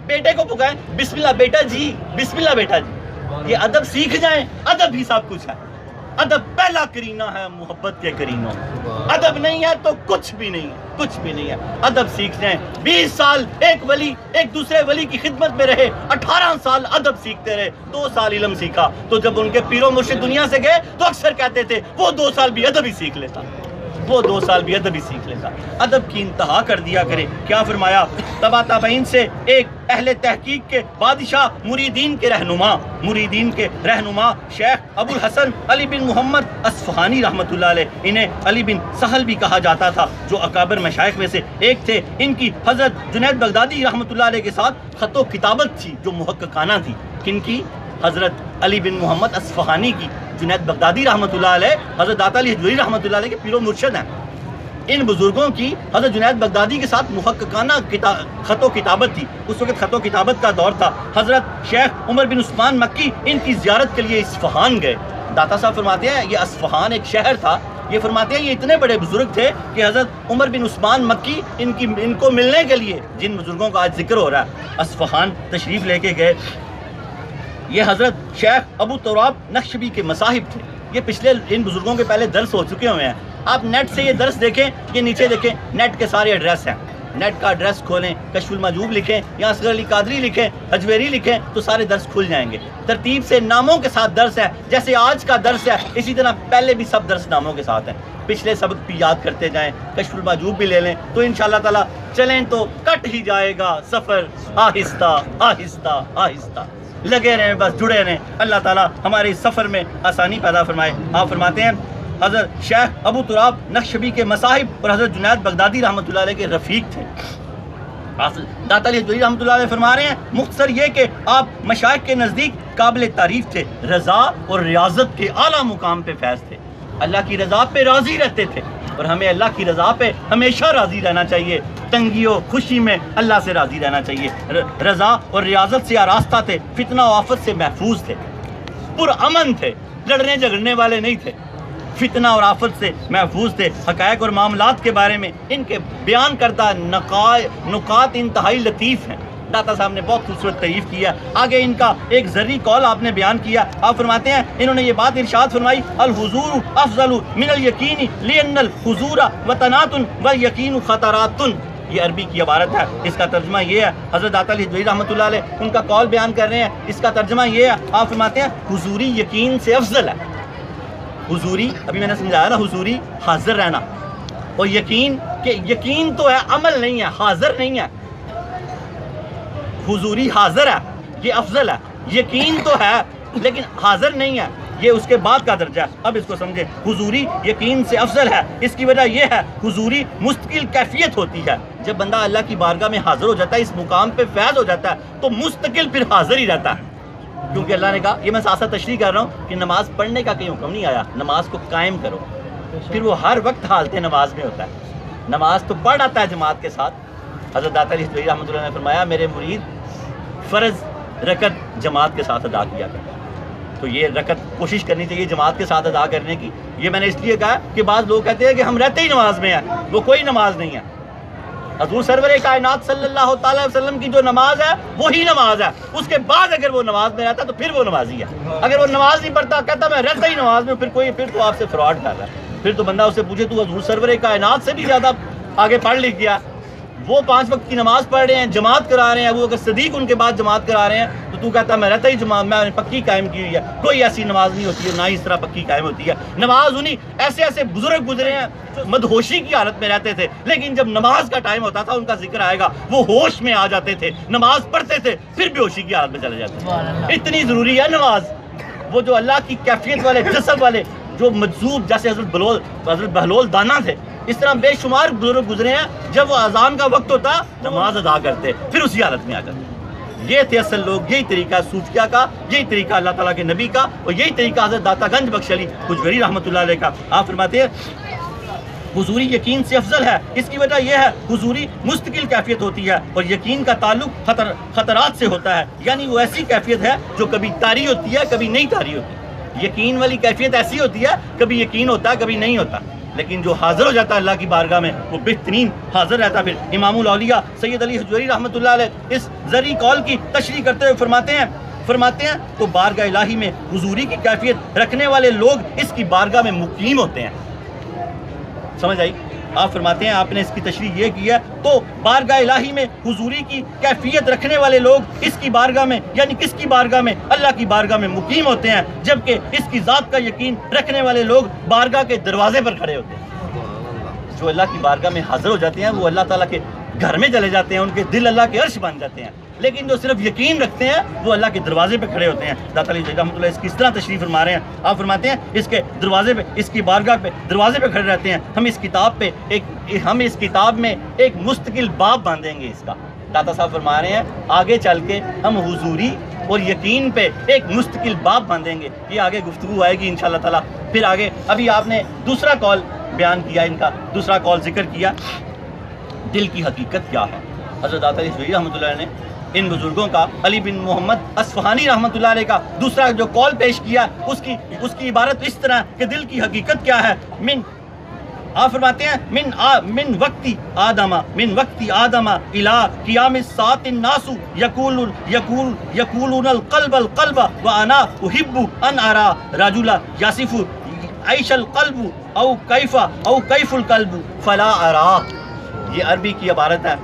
بیٹے کو پکاریں بسم اللہ بیٹا جی, بسم اللہ بیٹا جی. یہ ادب سیکھ جائیں. ادب ہی سب کچھ ہے. ادب پہلا کرینہ ہے محبت کے کرینوں. ادب نہیں ہے تو کچھ بھی نہیں ہے, کچھ بھی نہیں ہے. ادب سیکھ جائیں. 20 سال ایک ولی ایک دوسرے ولی کی خدمت میں رہے, 18 سال ادب سیکھتے رہے, 2 سال علم سیکھا. تو جب ان کے پیر و مرشد دنیا سے گئے تو اکثر کہتے تھے وہ 2 سال بھی ادب ہی سیکھ لیتا, وہ 2 سال بھی ادب ہی سیکھ لیتا. ادب کی انتہا کر دیا کرے. کیا فرمایا؟ تبع تابعین سے ایک اہل تحقیق کے بادشاہ, مریدین کے رہنما شیخ ابو الحسن علی بن محمد اصفہانی رحمۃ اللہ علیہ. انہیں علی بن سہل بھی کہا جاتا تھا, جو اکابر مشائخ میں سے ایک تھے. ان کی حضرت جنید بغدادی رحمۃ اللہ علیہ کے ساتھ خط و کتابت تھی جو محققانہ تھی. کن کی؟ حضرت علی بن محمد اصفہانی کی. جنید بغدادی رحمۃ اللہ علیہ حضرت داتا علی حجویری رحمۃ اللہ علیہ کے پیر و مرشد ہیں. ان بزرگوں کی حضرت جنید بغدادی کے ساتھ محققانہ خط و کتابت تھی. اس وقت خط و کتابت کا دور تھا. حضرت شیخ عمر بن عثمان مکی ان کی زیارت کے لیے اصفہان گئے. داتا صاحب فرماتے ہیں یہ اصفہان ایک شہر تھا. یہ فرماتے ہیں یہ اتنے بڑے بزرگ تھے کہ حضرت عمر بن عثمان مکی ان کو ملنے کے لیے, جن بزرگوں کا آج ذکر ہو رہا ہے, اصفہان تشریف لے کے گئے. یہ حضرت شیخ ابو تراب نقشبی کے مصاحب تھے. یہ پچھلے ان بزرگوں کے پہلے درس ہو چکے ہوئے ہیں. آپ نیٹ سے یہ درس دیکھیں, یہ نیچے دیکھیں, نیٹ کے سارے ایڈریس ہیں. نیٹ کا ایڈریس کھولیں, کشف المحجوب لکھیں یا اصغر علی قادری لکھیں, حجویری لکھیں, تو سارے درس کھل جائیں گے. ترتیب سے ناموں کے ساتھ درس ہے. جیسے آج کا درس ہے اسی طرح پہلے بھی سب درس ناموں کے ساتھ ہیں. پچھلے سبق بھی یاد کرتے جائیں, کشف المحجوب بھی لے لیں, تو انشاءاللہ تعالیٰ چلیں تو کٹ ہی جائے گا سفر آہستہ آہستہ آہستہ. لگے رہیں, بس جڑے رہیں. اللہ تعالیٰ ہمارے اس سفر میں آسانی پیدا فرمائے. آپ فرماتے ہیں حضرت شیخ ابو تراب نقشبی کے مصاحب اور حضرت جنید بغدادی رحمۃ اللہ علیہ کے رفیق تھے. داتا علی حجویری رحمۃ اللہ علیہ فرما رہے ہیں مختصر یہ کہ آپ مشائخ کے نزدیک قابل تعریف تھے. رضا اور ریاضت کے اعلیٰ مقام پہ فیض تھے. اللہ کی رضا پہ راضی رہتے تھے, اور ہمیں اللہ کی رضا پہ ہمیشہ راضی رہنا چاہیے. تنگی و خوشی میں اللہ سے راضی رہنا چاہیے. رضا اور ریاضت سے آراستہ تھے, فتنہ و آفت سے محفوظ تھے, پرامن تھے, لڑنے جھگڑنے والے نہیں تھے, فتنہ اور آفت سے محفوظ تھے. حقائق اور معاملات کے بارے میں ان کے بیان کردہ نکات انتہائی لطیف ہیں. داتا صاحب نے بہت خوبصورت تعریف کیا. آگے ان کا ایک ذری قول آپ نے بیان کیا. آپ فرماتے ہیں انہوں نے یہ بات ارشاد فرمائی, الحضور افضل من الیقین لان الحضور وطنات والیقین خطرات. یہ عربی کی عبارت ہے. اس کا ترجمہ یہ ہے, حضرت داتا علی حجویری رحمۃ اللہ علیہ ان کا قول بیان کر رہے ہیں. اس کا ترجمہ یہ ہے, آپ فرماتے ہیں حضوری یقین سے افضل ہے. حضوری, ابھی میں نے سمجھایا نا, حضوری حاضر رہنا, اور یقین کہ یقین تو ہے, عمل نہیں ہے, حاضر نہیں ہے. حضوری حاضر ہے, یہ افضل ہے. یقین تو ہے لیکن حاضر نہیں ہے, یہ اس کے بعد کا درجہ ہے. اب اس کو سمجھے, حضوری یقین سے افضل ہے. اس کی وجہ یہ ہے حضوری مستقل کیفیت ہوتی ہے. جب بندہ اللہ کی بارگاہ میں حاضر ہو جاتا ہے, اس مقام پہ فیض ہو جاتا ہے, تو مستقل پھر حاضر ہی رہتا ہے. کیونکہ اللہ نے کہا, یہ میں ساتھ ساتھ تشریح کر رہا ہوں کہ نماز پڑھنے کا کہیں حکم نہیں آیا, نماز کو قائم کرو. پھر وہ ہر وقت حالت نماز میں ہوتا ہے. نماز تو پڑھ آتا ہے جماعت کے ساتھ. حضرت داتا علی حجویری رحمۃ اللہ نے فرمایا میرے مرید فرض رکعت جماعت کے ساتھ ادا کیا کرتا. تو یہ رکعت کوشش کرنی چاہیے جماعت کے ساتھ ادا کرنے کی. یہ میں نے اس لیے کہا کہ بعض لوگ کہتے ہیں کہ ہم رہتے ہی نماز میں ہیں, وہ کوئی نماز نہیں ہے. حضور سرور کائنات صلی اللہ تعالی وسلم کی جو نماز ہے وہی نماز ہے. اس کے بعد اگر وہ نماز میں رہتا تو پھر وہ نمازی ہے. اگر وہ نماز نہیں پڑھتا, کہتا میں رہتا ہی نماز میں, پھر تو آپ سے فراڈ کر رہا ہے. پھر تو بندہ اس سے پوچھے تو حضور سرور کائنات سے بھی زیادہ آگے پڑھ لکھ گیا. وہ 5 وقت کی نماز پڑھ رہے ہیں, جماعت کرا رہے ہیں, وہ اگر صدیق ان کے بعد جماعت کرا رہے ہیں, تو کہتا ہے میں رہتا ہی جماعت, میں نے پکی قائم کی ہوئی ہے. کوئی ایسی نماز نہیں ہوتی ہے, نہ اس طرح پکی قائم ہوتی ہے. نماز انہیں ایسے بزرگ گزرے ہیں جو مدہوشی کی حالت میں رہتے تھے, لیکن جب نماز کا ٹائم ہوتا تھا, ان کا ذکر آئے گا, وہ ہوش میں آ جاتے تھے, نماز پڑھتے تھے, پھر بے ہوشی کی حالت میں چلے جاتے تھے. اتنی ضروری ہے نماز. وہ جو اللہ کی کیفیت والے, جسد والے جو مجذوب، جیسے حضرت بہلول دانا تھے، اس طرح بے شمار بزرگ گزرے ہیں، جب وہ اذان کا وقت ہوتا نماز ادا کرتے پھر اسی حالت میں آ جاتے۔ یہ تھے اصل لوگ، یہی طریقہ صوفیہ کا، یہی طریقہ اللہ تعالیٰ کے نبی کا، اور یہی طریقہ حضرت داتا گنج بخش علی حجویری رحمۃ اللہ علیہ کا۔ آپ فرماتے ہیں حضوری یقین سے افضل ہے، اس کی وجہ یہ ہے حضوری مستقل کیفیت ہوتی ہے، اور یقین کا تعلق خطرات سے ہوتا ہے، یعنی وہ ایسی کیفیت ہے جو کبھی طاری ہوتی ہے کبھی نہیں طاری ہوتی۔ یقین والی کیفیت ایسی ہوتی ہے، کبھی یقین ہوتا ہے کبھی نہیں ہوتا، لیکن جو حاضر ہو جاتا ہے اللہ کی بارگاہ میں وہ بہترین حاضر رہتا ہے۔ پھر امام الاولیاء سید علی حجویری رحمۃ اللہ علیہ اس زرعی قول کی تشریح کرتے ہوئے فرماتے ہیں تو بارگاہ الہی میں حضوری کی کیفیت رکھنے والے لوگ اس کی بارگاہ میں مقیم ہوتے ہیں۔ سمجھ آئی؟ آپ فرماتے ہیں آپ نے اس کی تشریح یہ کی ہے تو بارگاہ الہی میں حضوری کی کیفیت رکھنے والے لوگ اس کی بارگاہ میں، یعنی کس کی بارگاہ میں؟ اللہ کی بارگاہ میں مقیم ہوتے ہیں، جبکہ اس کی ذات کا یقین رکھنے والے لوگ بارگاہ کے دروازے پر کھڑے ہوتے ہیں۔ جو اللہ کی بارگاہ میں حاضر ہو جاتے ہیں وہ اللہ تعالیٰ کے گھر میں چلے جاتے ہیں، ان کے دل اللہ کے عرش بن جاتے ہیں، لیکن جو صرف یقین رکھتے ہیں وہ اللہ کے دروازے پہ کھڑے ہوتے ہیں۔ داتا علی رحمۃ اللہ اس کی اس طرح تشریح فرما رہے ہیں، آپ فرماتے ہیں اس کے دروازے پہ، اس کی بارگاہ پہ دروازے پہ کھڑے رہتے ہیں۔ ہم اس کتاب میں ایک مستقل باب باندھیں گے اس کا۔ داتا صاحب فرما رہے ہیں آگے چل کے ہم حضوری اور یقین پہ ایک مستقل باب باندھیں گے، یہ آگے گفتگو آئے گی انشاءاللہ تعالیٰ۔ پھر آگے ابھی آپ نے دوسرا قول بیان کیا، ان کا دوسرا قول ذکر کیا، دل کی حقیقت کیا ہے۔ حضرت داتا علی حجویری رحمۃ اللہ نے ان بزرگوں کا، علی بن محمد اصفہانی رحمۃ اللہ علیہ کا دوسرا جو قول پیش کیا اس کی عبارت اس طرح کہ دل کی حقیقت کیا ہے۔ آپ فرماتے ہیں من وقتی آدم الی قیام الساعۃ الناس یقولون القلب وانا احب ان ارى رجلا یصف عیش القلب او کیف القلب فلا ارى۔ یہ عربی کی عبارت ہے۔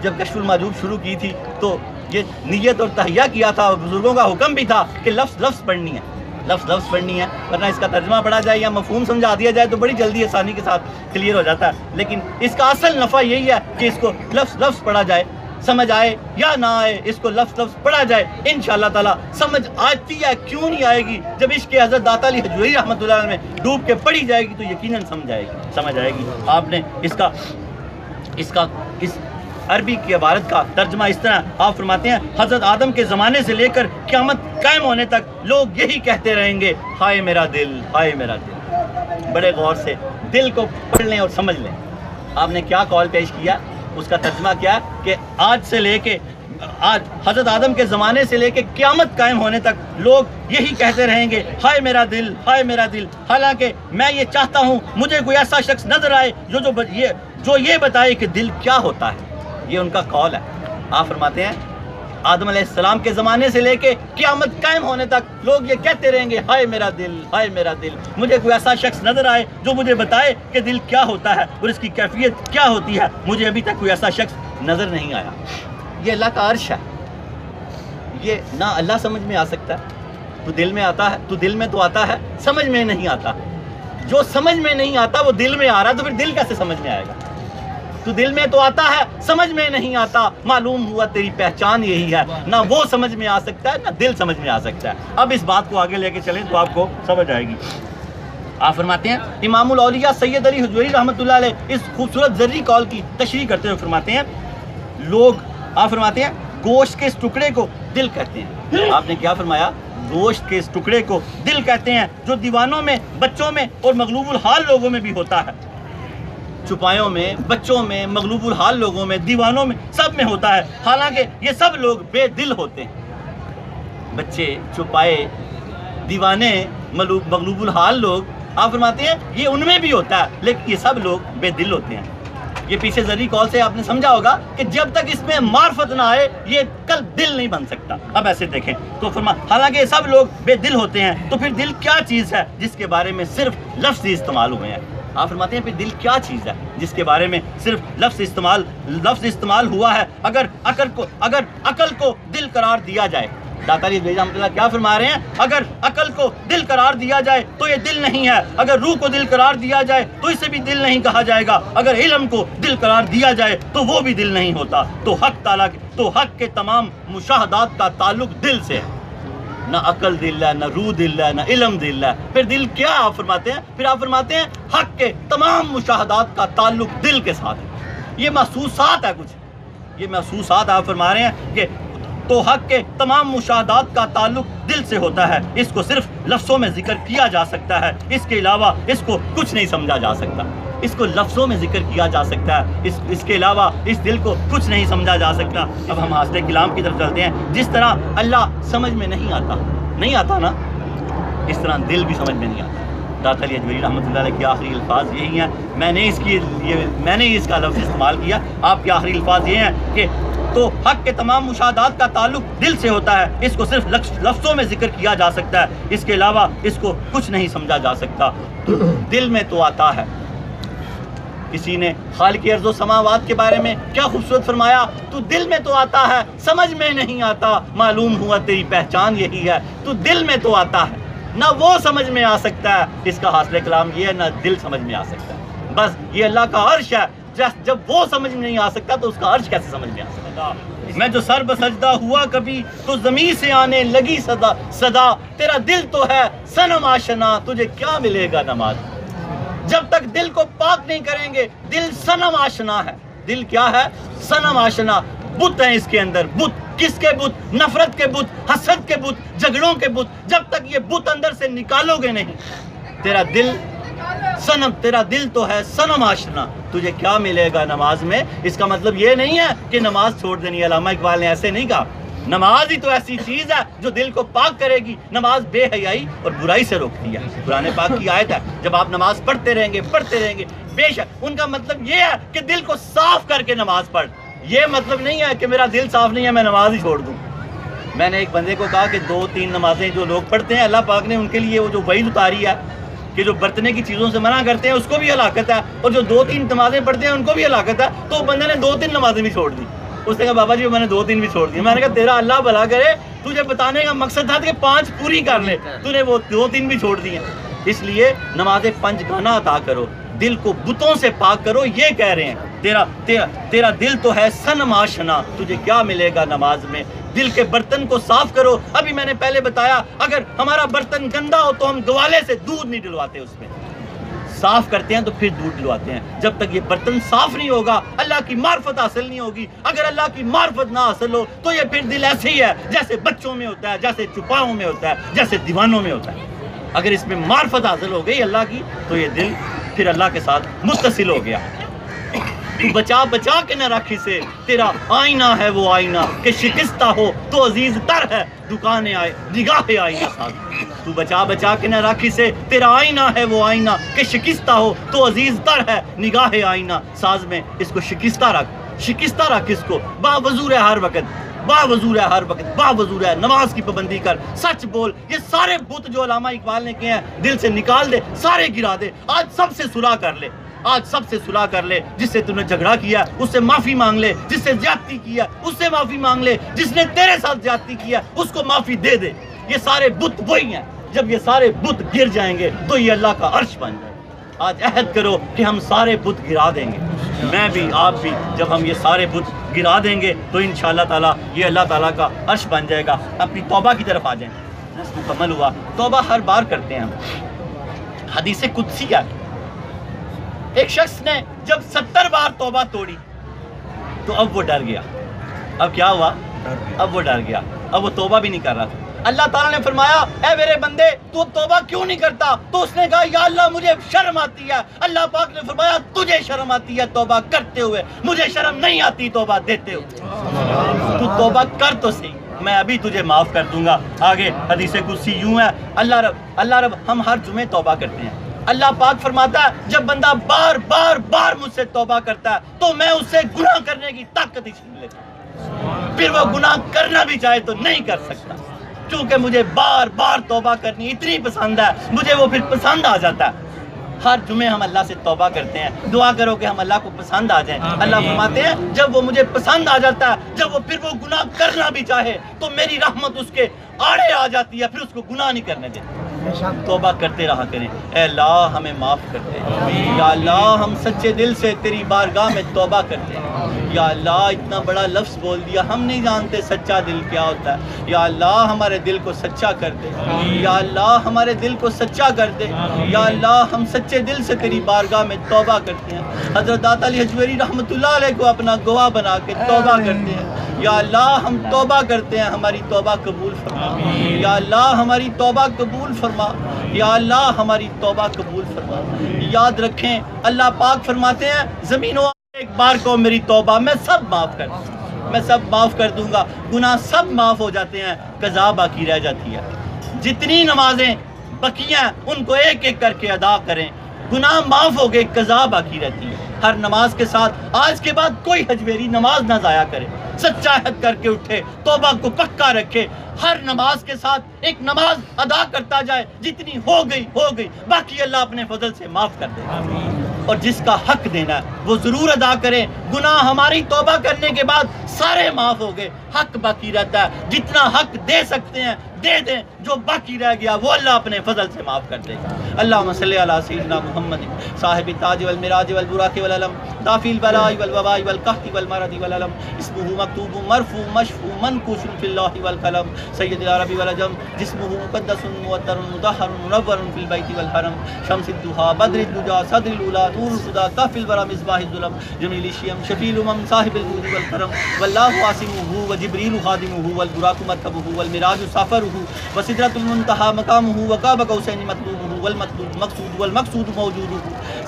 جب کشف المحجوب شروع کی تھی تو یہ نیت اور تہیہ کیا تھا، اور بزرگوں کا حکم بھی تھا کہ لفظ پڑھنی ہے، لفظ پڑھنی ہے، ورنہ اس کا ترجمہ پڑھا جائے یا مفہوم سمجھا دیا جائے تو بڑی جلدی آسانی کے ساتھ کلیئر ہو جاتا ہے، لیکن اس کا اصل نفع یہی ہے کہ اس کو لفظ پڑھا جائے، سمجھ آئے یا نہ آئے اس کو لفظ پڑھا جائے، انشاءاللہ تعالیٰ سمجھ آتی ہے، کیوں نہیں آئے گی؟ جب عشق حضرت داتا علی حجویری رحمۃ اللہ علیہ میں ڈوب کے پڑھی جائے گی تو یقیناً سمجھ آئے گی۔ آپ نے اس عربی کی عبارت کا ترجمہ اس طرح آپ فرماتے ہیں حضرت آدم کے زمانے سے لے کر قیامت قائم ہونے تک لوگ یہی کہتے رہیں گے، ہائے میرا دل، ہائے میرا دل۔ بڑے غور سے دل کو پڑھ لیں اور سمجھ لیں۔ آپ نے کیا قول پیش کیا، اس کا ترجمہ کیا ہے کہ آج حضرت آدم کے زمانے سے لے کے قیامت قائم ہونے تک لوگ یہی کہتے رہیں گے، ہائے میرا دل، ہائے میرا دل۔ حالانکہ میں یہ چاہتا ہوں مجھے کوئی ایسا شخص نظر آئے جو یہ بتائے کہ دل کیا ہوتا ہے۔ یہ ان کا قول ہے۔ آپ فرماتے ہیں آدم علیہ السلام کے زمانے سے لے کے قیامت قائم ہونے تک لوگ یہ کہتے رہیں گے، ہائے میرا دل، ہائے میرا دل۔ مجھے کوئی ایسا شخص نظر آئے جو مجھے بتائے کہ دل کیا ہوتا ہے اور اس کی کیفیت کیا ہوتی ہے، مجھے ابھی تک کوئی ایسا شخص نظر نہیں آیا۔ یہ اللہ کا عرش ہے، یہ نہ اللہ سمجھ میں آ سکتا ہے، تو دل میں آتا ہے، تو دل میں تو آتا ہے، سمجھ میں نہیں آتا۔ جو سمجھ میں نہیں آتا وہ دل میں آ رہا ہے، تو پھر دل کیسے سمجھ میں آئے گا؟ تو دل میں تو آتا ہے، سمجھ میں نہیں آتا، معلوم ہوا تیری پہچان یہی ہے، نہ وہ سمجھ میں آ سکتا ہے نہ دل سمجھ میں آ سکتا ہے۔ اب اس بات کو آگے لے کے چلیں تو آپ کو سمجھ آئے گی۔ آپ فرماتے ہیں امام الاولیاء سید علی حجویری رحمۃ اللہ علیہ اس خوبصورت زرعی قول کی تشریح کرتے ہوئے فرماتے ہیں آپ فرماتے ہیں گوشت کے اس ٹکڑے کو دل کہتے ہیں۔ آپ نے کیا فرمایا؟ گوشت کے اس ٹکڑے کو دل کہتے ہیں، جو دیوانوں میں، بچوں میں اور مغلوب الحال لوگوں میں بھی ہوتا ہے۔ چپایوں میں، بچوں میں، مغلوب الحال لوگوں میں، دیوانوں میں، سب میں ہوتا ہے، حالانکہ یہ سب لوگ بے دل ہوتے ہیں۔ بچے، چپائے، دیوانے، مغلوب الحال لوگ، آپ فرماتے ہیں یہ ان میں بھی ہوتا ہے، لیکن یہ سب لوگ بے دل ہوتے ہیں۔ یہ پیچھے زرعی قول سے آپ نے سمجھا ہوگا کہ جب تک اس میں معرفت نہ آئے یہ قلب دل نہیں بن سکتا۔ اب ایسے دیکھیں تو حالانکہ یہ سب لوگ بے دل ہوتے ہیں، تو پھر دل کیا چیز ہے جس کے بارے میں صرف لفظ استعمال ہوئے ہیں؟ آپ فرماتے ہیں پھر دل کیا چیز ہے جس کے بارے میں صرف لفظ استعمال ہوا ہے؟ اگر عقل کو دل قرار دیا جائے، داتا علی رحمۃ اللہ کیا فرما رہے ہیں؟ اگر عقل کو دل قرار دیا جائے تو یہ دل نہیں ہے، اگر روح کو دل قرار دیا جائے تو اسے بھی دل نہیں کہا جائے گا، اگر علم کو دل قرار دیا جائے تو وہ بھی دل نہیں ہوتا۔ تو حق کے تمام مشاہدات کا تعلق دل سے ہے۔ نہ عقل دل ہے، نہ روح دل ہے، نہ علم دل ہے. پھر دل کیا آپ فرماتے ہیں؟ پھر آپ فرماتے ہیں حق کے تمام مشاہدات کا تعلق دل کے ساتھ ہے. یہ محسوسات ہے کچھ، یہ محسوسات آپ فرما رہے ہیں کہ تو حق کے تمام مشاہدات کا تعلق دل سے ہوتا ہے. اس کو صرف لفظوں میں ذکر کیا جا سکتا ہے، اس کے علاوہ اس کو کچھ نہیں سمجھا جا سکتا. اس کو لفظوں میں ذکر کیا جا سکتا ہے، اس کے علاوہ اس دل کو کچھ نہیں سمجھا جا سکتا. اب ہم حاصل کلام کی طرف چلتے ہیں. جس طرح اللہ سمجھ میں نہیں آتا نا، اس طرح دل بھی سمجھ میں نہیں آتا. داتا علی اجمیری رحمۃ اللہ علیہ کے آخری الفاظ یہی ہیں. میں نے اس کا لفظ استعمال کیا. آپ کے آخری الفاظ یہ ہیں کہ تو حق کے تمام مشاہدات کا تعلق دل سے ہوتا ہے، اس کو صرف لفظوں میں ذکر کیا جا سکتا ہے، اس کے علاوہ اس کو کچھ نہیں سمجھا جا سکتا. دل میں تو آتا ہے. کسی نے خالق ارض و سماوات کے بارے میں کیا خوبصورت فرمایا، تو دل میں تو آتا ہے، سمجھ میں نہیں آتا، معلوم ہوا تیری پہچان یہی ہے. تو دل میں تو آتا ہے، نہ وہ سمجھ میں آ سکتا ہے. اس کا حاصل کلام یہ ہے، نہ دل سمجھ میں آ سکتا ہے. بس یہ اللہ کا عرش ہے. جب وہ سمجھ میں نہیں آ سکتا تو اس کا عرش کیسے سمجھ میں آ سکتا؟ میں جو سر بسجدہ ہوا کبھی تو زمین سے آنے لگی صدا. تیرا دل تو ہے صنم آشنا، تجھے کیا ملے گا نماز. جب تک دل کو پاک نہیں کریں گے، دل صنم آشنا ہے. دل کیا ہے؟ صنم آشنا. بت ہیں اس کے اندر. بت کس کے بت؟ نفرت کے بت، حسد کے بت، جھگڑوں کے بت. جب تک یہ بت اندر سے نکالو گے نہیں، تیرا دل تو ہے صنم آشنا، تجھے کیا ملے گا نماز میں. اس کا مطلب یہ نہیں ہے کہ نماز چھوڑ دینی ہے. علامہ اقبال نے ایسے نہیں کہا. نماز ہی تو ایسی چیز ہے جو دل کو پاک کرے گی. نماز بے حیائی اور برائی سے روکتی ہے. قرآن پاک کی آیت ہے. جب آپ نماز پڑھتے رہیں گے بے شک ان کا مطلب یہ ہے کہ دل کو صاف کر کے نماز پڑھ. یہ مطلب نہیں ہے کہ میرا دل صاف نہیں ہے میں نماز ہی چھوڑ دوں. میں نے ایک بندے کو کہا کہ 2-3 نمازیں جو لوگ پڑھتے ہیں اللہ پاک نے ان کے لیے وہ جو وعید اتاری ہے کہ جو برتنے کی چیزوں سے منع کرتے ہیں اس کو بھی ہلاکت ہے، اور جو 2-3 نمازیں پڑھتے ہیں ان کو بھی ہلاکت ہے. تو بندے نے 2-3 نمازیں بھی چھوڑ دی. اس نے کہا بابا جی میں نے 2-3 بھی چھوڑ دی. میں نے کہا تیرا اللہ بھلا کرے، تجھے بتانے کا مقصد تھا کہ 5 پوری کر لے، تو نے وہ 2-3 بھی چھوڑ دی ہیں. اس لیے نماز 5 گانا عطا کرو، دل کو بتوں سے پاک کرو. یہ کہہ رہے ہیں تیرا دل تو ہے صنم آشنا، تجھے کیا ملے گا نماز میں. دل کے برتن کو صاف کرو. ابھی میں نے پہلے بتایا اگر ہمارا برتن گندا ہو تو ہم گوالے سے دودھ نہیں ڈلواتے، اس میں صاف کرتے ہیں تو پھر دودھ ڈلواتے ہیں. جب تک یہ برتن صاف نہیں ہوگا اللہ کی معرفت حاصل نہیں ہوگی. اگر اللہ کی معرفت نہ حاصل ہو تو یہ پھر دل ایسے ہی ہے جیسے بچوں میں ہوتا ہے، جیسے چپاؤں میں ہوتا ہے، جیسے دیوانوں میں ہوتا ہے. اگر اس میں معرفت حاصل ہو گئی اللہ کی تو یہ دل پھر اللہ کے ساتھ متصل ہو گیا. تو بچا کے نہ رکھ اسے، تیرا آئینہ ہے وہ آئینہ کہ شکستہ ہو تو عزیز تر ہے دکانے آئے نگاہ آئینہ ساز. تو بچا کے نہ رکھ اسے، تیرا آئینہ ہے وہ آئینہ کہ شکستہ ہو تو عزیز تر ہے نگاہ آئینہ ساز میں. اس کو شکستہ رکھ اس کو. باوضو ہے ہر وقت، باوضو ہے. نماز کی پابندی کر، سچ بول. یہ سارے بت جو علامہ اقبال نے کہے ہیں دل سے نکال دے، سارے گرا دے. آج سب سے صلح کر لے. جس سے تم نے جھگڑا کیا اس سے معافی مانگ لے. جس سے زیادتی کیا اس سے معافی مانگ لے. جس نے تیرے ساتھ زیادتی کیا اس کو معافی دے دے. یہ سارے بت وہی ہیں. جب یہ سارے بت گر جائیں گے تو یہ اللہ کا عرش بن جائے. آج عہد کرو کہ ہم سارے بت گرا دیں گے، میں بھی آپ بھی. جب ہم یہ سارے بت گرا دیں گے تو انشاءاللہ تعالیٰ یہ اللہ تعالیٰ کا عرش بن جائے گا. اپنی توبہ کی طرف آ جائیں. مکمل ہوا. توبہ ہر بار کرتے ہیں ہم. حدیث قدسی ہے، ایک شخص نے جب 70 بار توبہ توڑی تو اب وہ ڈر گیا. اب کیا ہوا؟ اب وہ ڈر گیا. اب وہ توبہ بھی نہیں کر رہا تھا. اللہ تعالیٰ نے فرمایا اے میرے بندے تو توبہ کیوں نہیں کرتا؟ تو اس نے کہا یا اللہ مجھے شرم آتی ہے. اللہ پاک نے فرمایا تجھے شرم آتی ہے توبہ کرتے ہوئے، مجھے شرم نہیں آتی توبہ دیتے ہوئے. تو توبہ کر تو صحیح، میں ابھی تجھے معاف کر دوں گا. آگے حدیث قدسی یوں ہے، اللہ رب ہم ہر جمعے توبہ کرتے ہیں. اللہ پاک فرماتا ہے جب بندہ بار مجھ سے توبہ کرتا ہے تو میں اس سے گناہ کرنے کی طاقت ہی چھین لیتا ہوں. پھر وہ گناہ کرنا بھی چاہے تو نہیں کر سکتا، کیونکہ مجھے بار توبہ کرنی اتنی پسند ہے، مجھے وہ پھر پسند آ جاتا ہے. ہر جمعے ہم اللہ سے توبہ کرتے ہیں. دعا کرو کہ ہم اللہ کو پسند آ جائیں. اللہ فرماتے ہیں جب وہ مجھے پسند آ جاتا ہے، جب وہ پھر وہ گناہ کرنا بھی چاہے تو میری رحمت اس کے آڑے آ جاتی ہے، پھر اس کو گناہ نہیں کرنے دیتی. توبہ کرتے رہا کریں۔ اے اللہ ہمیں معاف کر دے، یا اللہ ہم سچے دل سے تیری بارگاہ میں توبہ کرتے ہیں۔ یا اللہ اتنا بڑا لفظ بول دیا، ہم نہیں جانتے سچا دل کیا ہوتا ہے۔ یا اللہ ہمارے دل کو سچا کر دے، یا اللہ ہمارے دل کو سچا کر دے۔ یا اللہ ہم سچے دل سے تیری بارگاہ میں توبہ کرتے ہیں۔ حضرت داتا علی حجویری رحمۃ اللہ علیہ کو اپنا گواہ بنا کے توبہ کرتے ہیں۔ یا اللہ ہم توبہ کرتے ہیں، ہماری توبہ قبول فرما۔ یا اللہ ہماری توبہ قبول فرما۔ یا اللہ ہماری توبہ قبول فرما۔ یاد رکھیں اللہ پاک فرماتے ہیں زمین و ایک بار کو میری توبہ میں سب معاف کر دوں گا، میں سب معاف کر دوں گا۔ گناہ سب معاف ہو جاتے ہیں، قضا باقی رہ جاتی ہے۔ جتنی نمازیں باقی ہیں ان کو ایک ایک کر کے ادا کریں، گناہ معاف ہو گئے، قضا باقی رہتی ہے۔ ہر نماز کے ساتھ آج کے بعد کوئی حجویری نماز نہ ضائع کرے، سچا عہد کر کے اٹھے، توبہ کو پکا رکھے، ہر نماز کے ساتھ ایک نماز ادا کرتا جائے، جتنی ہو گئی، باقی اللہ اپنے فضل سے معاف کر دے گا۔ اور جس کا حق دینا ہے وہ ضرور ادا کریں۔ گناہ ہماری توبہ کرنے کے بعد سارے معاف ہو گئے، حق باقی رہتا ہے، جتنا حق دے سکتے ہیں دے دیں، جو باقی رہ گیا وہ اللہ اپنے فضل سے معاف کر دے گا۔ اللہم صلی علی سیدنا محمد صاحب التاج والمراج والبراق والعلم دافع البلاء والوباء والقحط والمرض والعلم اسمہ مکتوب مرفوع مشفوع منقوش فی اللہ والقلم سید العرب والعجم جسمہ مقدس معطر مطہر منور فی البیت والحرم شمس الضحیٰ بدر الدجا صدر الاولیٰ نور الخدا کف الورا مصباح الظلم جمیل الشیم شفیع الامم صاحب الجود والکرم واللہ عاصمہ وجبریل خادمہ والبراق مرکبہ والمراج سافرہ وسدرۃ المنتہی مقامہ وقاب قوسین مطلوبہ والمطلوب مقصود والمقصود موجودہ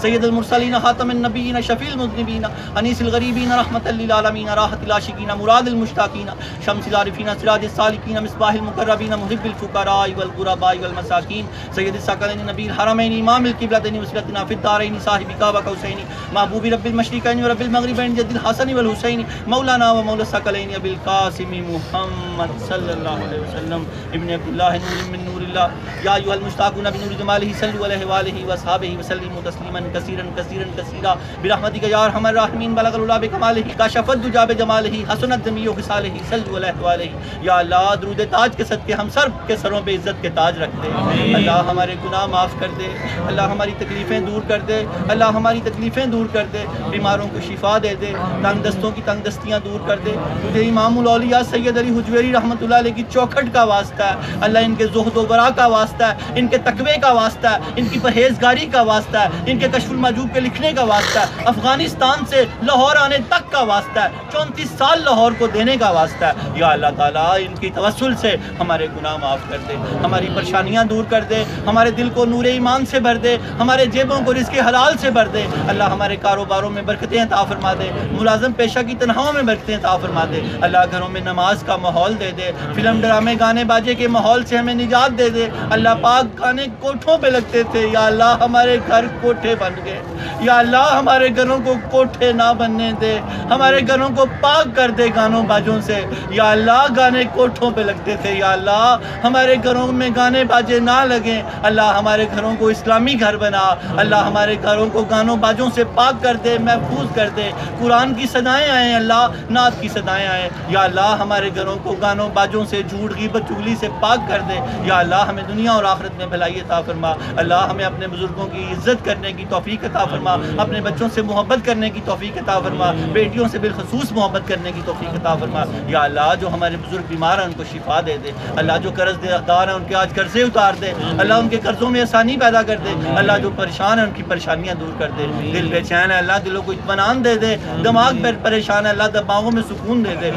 سید المرسلین خاتم النبیین شفیع المذنبین انیس الغریبین رحمۃ للعالمین راحت العاشقین مراد المشتاقین شمس العارفین سراج السالکین مصباح المقربین محب الفقراء والغرباء والمساکین سید الثقلین نبی الحرمین امام القبلتین وسیلتنا فی الدارین صاحب قاب قوسین محبوب رب المشرقین ورب المغربین جد الحسن والحسین مولانا و مولا الثقلین ابی القاسم محمد صلی اللہ علیہ وسلم ابن عبداللہ نور من نور اللہ یا ایھا المشتاقون بنور جمالہ صلوا علیہ وآلہ وصحبہ وسلموا تسلیما کثیرا کثیرا کثیرا برحمتک یا ارحم الراحمین بلغ العلا بکمالہ کشف الدجی بجمالہ حسنت جمیع خصالہ صلوا علیہ وآلہ۔ یا اللہ درود تاج کے صدقے ہم سب کے سروں پہ عزت کے تاج رکھ دے، اللہ ہمارے گناہ معاف کر دے، اللہ ہماری تکلیفیں دور کر دے، اللہ ہماری تکلیفیں دور کر دے، بیماروں کو شفا دے دے، تنگ دستوں کی تنگ دستیاں دور کر دے۔ تجھے امام الاولیاء سید علی حجویری رحمۃ اللہ علیہ کی چوکھٹ کا واسطہ ہے، اللہ ان کے زہد و ورع کا واسطہ ہے، ان کے تقوی کا واسطہ ہے، ان کی پرہیزگاری کا واسطہ ہے، ان کے کشف المحجوب کے لکھنے کا واسطہ ہے، افغانستان سے لاہور آنے تک کا واسطہ ہے، 34 سال لاہور کو دینے کا واسطہ ہے۔ یا اللہ تعالیٰ ان کی توسل سے ہمارے گناہ معاف کر دے، ہماری پریشانیاں دور کر دے، ہمارے دل کو نور ایمان سے بھر دے، ہمارے جیبوں کو رزق حلال سے بھر دے، اللہ ہمارے کاروباروں میں برکتیں عطا فرما دے، ملازم پیشہ کی تنخواہوں میں برکتیں عطا فرما دے، اللہ گھروں میں نماز کا ماحول دے دے، فلم ڈرامے گانے باجے کے ماحول سے ہمیں نجات دے دے۔ اللہ پاک گانے کوٹھوں پہ لگتے تھے، یا اللہ ہمارے گھر کوٹھے بن گئے، یا اللہ ہمارے گھروں کو کوٹھے نہ بننے دے، ہمارے گھروں کو پاک کر دے گانوں باجوں سے۔ یا اللہ گانے کوٹھوں پہ لگتے تھے، یا اللہ ہمارے گھروں میں گانے باجے نہ لگیں، اللہ ہمارے گھروں کو اسلامی گھر بنا، اللہ ہمارے گھروں کو گانوں باجوں سے پاک کر دے، محفوظ کر دے، قرآن کی صدائیں آئیں، اللہ نعت کی صدائیں آئیں، یا اللہ ہمارے گھروں کو گانوں باجوں سے جھوٹ غیبت چغلی سے پاک کر دے، یا اللہ ہمیں دنیا اور آخرت میں بھلائی عطا فرما، اللہ ہمیں اپنے بزرگوں کی عزت کرنے کی توفیق عطا فرما، اپنے بچوں سے محبت کرنے کی توفیق عطا فرما، بیٹیوں سے بالخصوص محبت کرنے کی توفیق عطا فرما، یا اللہ جو ہمارے بزرگ بیمار ہیں ان کو شفا دے دے، اللہ جو قرض دار ہیں ان کے آج قرضے اتار دے، اللہ ان کے قرضوں میں آسانی پیدا کر دے، اللہ جو پریشان ہیں ان کی پریشانیاں دور کر دے، دل بے چین ہے اللہ دلوں کو اطمینان دے دے، دماغ پر پریشان ہے اللہ دماغوں میں سکون دے دے۔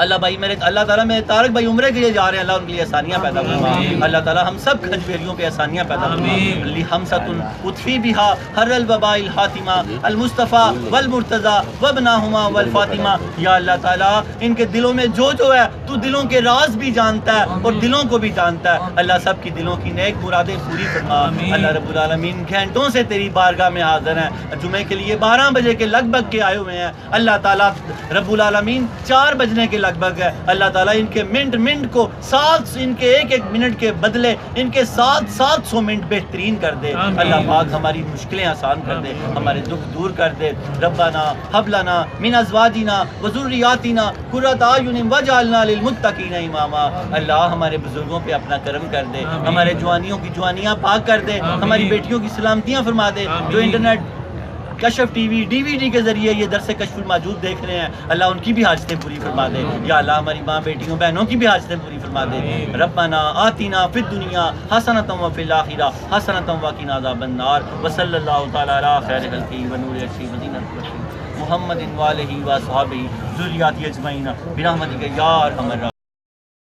اللہ بھائی میرے اللہ تعالیٰ میرے طارق بھائی عمرے کے لیے جا رہے ہیں، اللہ ان کے لیے آسانیاں پیدا فرما، اللہ تعالیٰ ہم سب حجویریوں پہ آسانیاں پیدا فرما، لِحَمْسَةٌ اُطْفِي بِهَا حَرَّ الْوَبَاءِ الْحَاتِمَةِ الْمُصْطَفَى وَالْمُرْتَضَى وَابْنَاهُمَا وَالْفَاطِمَةِ۔ یا اللہ تعالیٰ ان کے دلوں میں جو ہے تو دلوں کے راز بھی جانتا ہے اور دلوں کو بھی جانتا ہے، اللہ سب کی دلوں کی نیک مرادیں پوری فرما۔ اللہ رب العالمین گھنٹوں سے تیری بارگاہ میں حاضر ہیں، جمعے کے لیے 12 بجے کے لگ بھگ کے آئے ہوئے ہیں، اللہ تعالیٰ رب العالمین 4 بجنے کے لگ بھگ ہے. اللہ تعالیٰ ان کے منٹ کو ان کے ایک منٹ کے بدلے ان کے 700 منٹ بہترین کر دے. اللہ پاک ہماری مشکلیں آسان کر دے, ہمارے دکھ دور کر دے. ربنا حب لنا من ازواجنا وذریاتنا قرۃ اعین واجعلنا للمتقین اماما. اللہ ہمارے بزرگوں پہ اپنا کرم کر دے, ہمارے جوانیوں کی جوانیاں پاک کر دے, ہماری بیٹیوں کی سلامتیاں فرما دے. جو انٹرنیٹ کشف ٹی وی DVD کے ذریعے یہ درس کشف الموجود دیکھ رہے ہیں, اللہ ان کی بھی حاجتیں پوری فرما دے. یا اللہ ہماری ماں بیٹیوں بہنوں کی بھی حاجتیں پوری فرما دے. ربنا آتنا فی الدنیا حسنۃ وفی الآخرہ حسنۃ وقنا عذاب النار. وصلی اللہ تعالی علی خیر خلقہ ونور عرشہ مدینہ محمد وآلہ وصحبہ ذریات اجمعین برحمتک یا ارحم الراحمین.